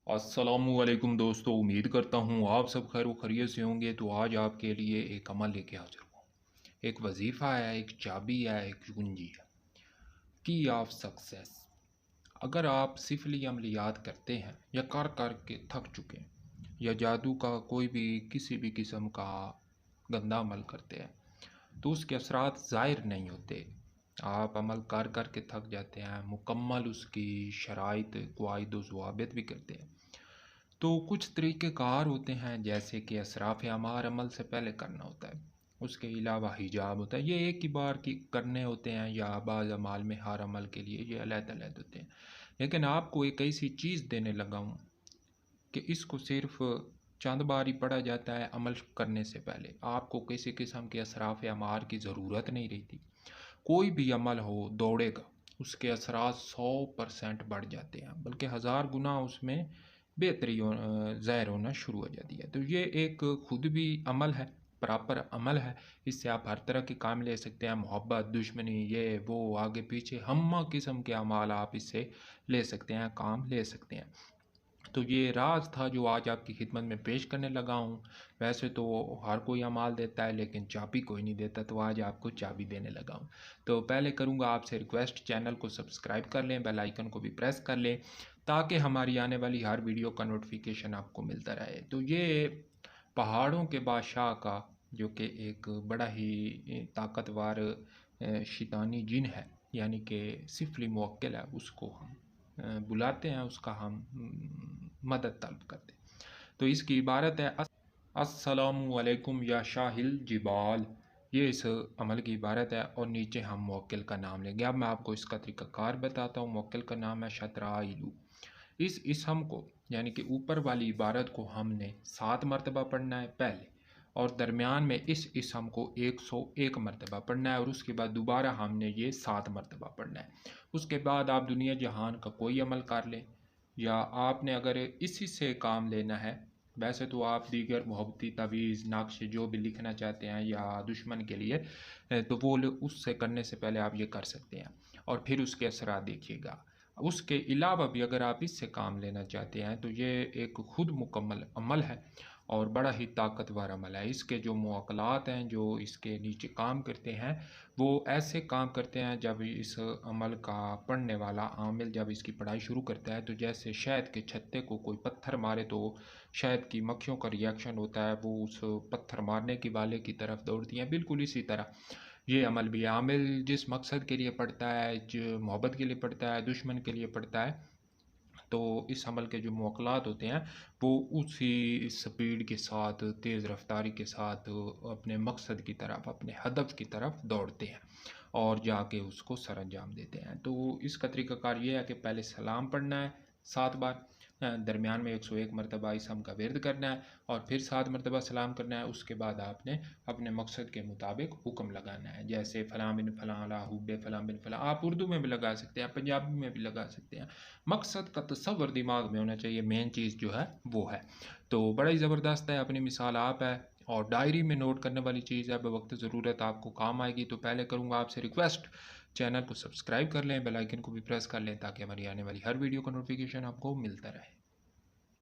अस्सलामुअलैकुम दोस्तों, उम्मीद करता हूँ आप सब खैर व खैरियत से होंगे। तो आज आपके लिए एक अमल लेके हाजिर हुआ। एक वजीफ़ा है, एक चाबी है, एक कुंजी है की ऑफ सक्सेस। अगर आप सिफली अमलियात करते हैं या कर कर के थक चुके हैं या जादू का कोई भी किसी भी किस्म का गंदा अमल करते हैं तो उसके असरात ज़ाहिर नहीं होते। आप अमल कर कर के थक जाते हैं, मुकम्मल उसकी शराइत कवायद व ज़वाबित भी करते हैं। तो कुछ तरीक़ेकार होते हैं, जैसे कि असराफ़ अमार अमल से पहले करना होता है, उसके अलावा हिजाब होता है, ये एक ही बार की करने होते हैं, या बाज़ अमाल में हर अमल के लिए ये अलग-अलग होते हैं। लेकिन आपको एक ऐसी चीज़ देने लगा हूँ कि इसको सिर्फ़ चंद बार ही पढ़ा जाता है अमल करने से पहले। आपको किसी किस्म के असराफ़ अमार की ज़रूरत नहीं रहती। कोई भी अमल हो दौड़ेगा, उसके असरात 100% बढ़ जाते हैं, बल्कि हज़ार गुना उसमें बेहतरी ज़ाहिर होना शुरू हो जाती है। तो ये एक खुद भी अमल है, प्रॉपर अमल है। इससे आप हर तरह के काम ले सकते हैं, मोहब्बत, दुश्मनी, ये वो, आगे पीछे हम्मा किस्म के अमाल आप इससे ले सकते हैं, काम ले सकते हैं। तो ये राज था जो आज आपकी खिदमत में पेश करने लगा हूँ। वैसे तो हर कोई अमाल देता है, लेकिन चाबी कोई नहीं देता, तो आज आपको चाबी देने लगा हूँ। तो पहले करूँगा आपसे रिक्वेस्ट, चैनल को सब्सक्राइब कर लें, बेल आइकन को भी प्रेस कर लें, ताकि हमारी आने वाली हर वीडियो का नोटिफिकेशन आपको मिलता रहे। तो ये पहाड़ों के बादशाह का, जो कि एक बड़ा ही ताकतवर शैतानी जिन है, यानी कि सिफली मुवक्किल है, उसको हम बुलाते हैं, उसका हम मदद तलब करते हैं। तो इसकी इबारत है अस्सलामु अलैकुम या शाहिल जिबाल। ये इस अमल की इबारत है, और नीचे हम मुवक्किल का नाम लेंगे। अब मैं आपको इसका तरीक़ाकार बताता हूँ। मुवक्किल का नाम है शतराइलू। इस इसम को, यानी कि ऊपर वाली इबारत को हमने 7 मरतबा पढ़ना है पहले, और दरमियान में इस इसम को 101 मरतबा पढ़ना है, और उसके बाद दोबारा हमने ये 7 मरतबा पढ़ना है। उसके बाद आप दुनिया जहान का कोई अमल कर लें, या आपने अगर इसी से काम लेना है, वैसे तो आप दीगर मोहब्बती तावीज़, नक्श जो भी लिखना चाहते हैं या दुश्मन के लिए, तो वो उससे करने से पहले आप ये कर सकते हैं, और फिर उसके असरात देखिएगा। उसके अलावा भी अगर आप इससे काम लेना चाहते हैं तो ये एक खुद मुकम्मल अमल है, और बड़ा ही ताकतवर अमल है। इसके जो मुअक्कलात हैं, जो इसके नीचे काम करते हैं, वो ऐसे काम करते हैं, जब इस अमल का पढ़ने वाला आमिल जब इसकी पढ़ाई शुरू करता है, तो जैसे शहद के छत्ते को कोई पत्थर मारे तो शहद की मक्खियों का रिएक्शन होता है, वो उस पत्थर मारने की वाले की तरफ दौड़ती हैं, बिल्कुल इसी तरह ये अमल भी है। आमिल जिस मकसद के लिए पढ़ता है, जो मोहब्बत के लिए पढ़ता है, दुश्मन के लिए पढ़ता है, तो इस अमल के जो मुअक्कलात होते हैं, वो उसी स्पीड के साथ, तेज़ रफ्तारी के साथ अपने मकसद की तरफ, अपने हदफ की तरफ दौड़ते हैं, और जाके उसको सरअंजाम देते हैं। तो इसका तरीक़ाकार ये है कि पहले सलाम पढ़ना है 7 बार, दरमियान में 101 मरतबा इस हम का विर्द करना है, और फिर 7 मरतबा सलाम करना है। उसके बाद आपने अपने मकसद के मुताबिक हुक्म लगाना है, जैसे फ़लाँ बिन फ़लाँ अला हुब्बे फ़लाँ बिन फ़लाँ। आप उर्दू में भी लगा सकते हैं, पंजाबी में भी लगा सकते हैं। मकसद का तसव्वुर दिमाग में होना चाहिए, मेन चीज़ जो है वो है। तो बड़ा ही ज़बरदस्त है, अपनी मिसाल आप है, और डायरी में नोट करने वाली चीज़ है, बवक्त ज़रूरत आपको काम आएगी। तो पहले करूँगा आपसे रिक्वेस्ट, चैनल को सब्सक्राइब कर लें, बेल आइकन को भी प्रेस कर लें, ताकि हमारी आने वाली हर वीडियो का नोटिफिकेशन आपको मिलता रहे।